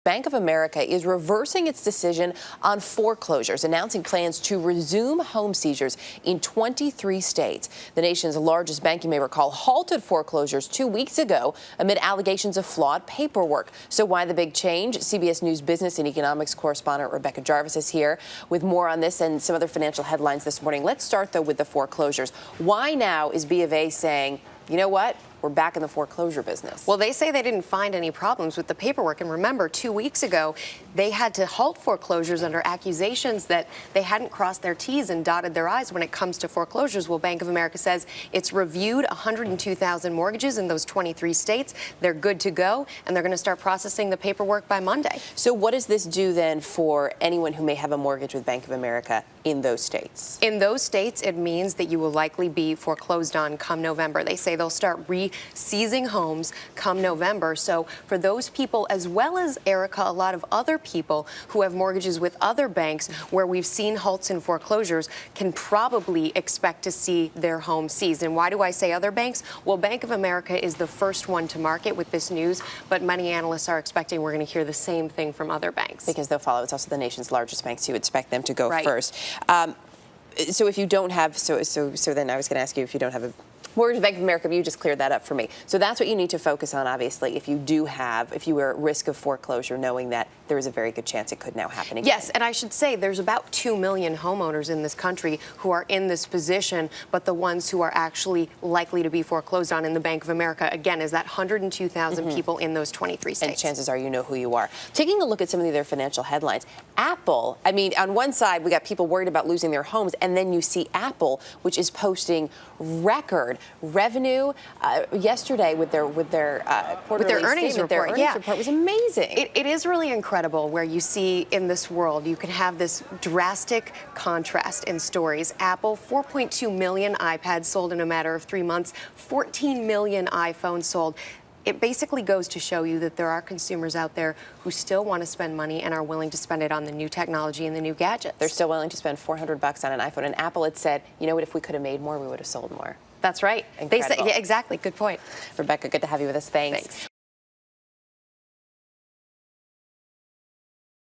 Bank of America is reversing its decision on foreclosures, announcing plans to resume home seizures in 23 states. The nation's largest bank, you may recall, halted foreclosures 2 weeks ago amid allegations of flawed paperwork. So why the big change? CBS News business and economics correspondent Rebecca Jarvis is here with more on this and some other financial headlines this morning. Let's start, though, with the foreclosures. Why now is B of A saying, you know what? We're back in the foreclosure business? Well, they say they didn't find any problems with the paperwork. And remember, 2 weeks ago, they had to halt foreclosures under accusations that they hadn't crossed their T's and dotted their I's when it comes to foreclosures. Well, Bank of America says it's reviewed 102,000 mortgages in those 23 states. They're good to go, and they're going to start processing the paperwork by Monday. So what does this do then for anyone who may have a mortgage with Bank of America in those states? In those states, it means that you will likely be foreclosed on come November. They say they'll start seizing homes come November. So for those people, as well as, Erica, a lot of other people who have mortgages with other banks where we've seen halts in foreclosures can probably expect to see their home seized. And why do I say other banks? Well, Bank of America is the first one to market with this news, but many analysts are expecting we're going to hear the same thing from other banks. Because they'll follow. It's also the nation's largest bank, so you expect them to go right first. So if you don't have, so then I was going to ask you if you don't have a mortgage with Bank of America, but you just cleared that up for me. So that's what you need to focus on, obviously, if you are at risk of foreclosure, knowing that there is a very good chance it could now happen again. Yes, and I should say there's about 2 million homeowners in this country who are in this position, but the ones who are actually likely to be foreclosed on in the Bank of America, again, is that 102,000 people in those 23 states. And chances are you know who you are. Taking a look at some of the other financial headlines, Apple, I mean, on one side, we got people worried about losing their homes, and then you see Apple, which is posting record revenue yesterday with their quarterly earnings statement. report. Their earnings report was amazing. It is really incredible where you see in this world, you can have this drastic contrast in stories. Apple, 4.2 million iPads sold in a matter of 3 months, 14 million iPhones sold. It basically goes to show you that there are consumers out there who still want to spend money and are willing to spend it on the new technology and the new gadgets. They're still willing to spend $400 on an iPhone. And Apple had said, you know what, if we could have made more, we would have sold more. That's right. Incredible. They say, yeah, exactly. Good point. Rebecca, good to have you with us. Thanks.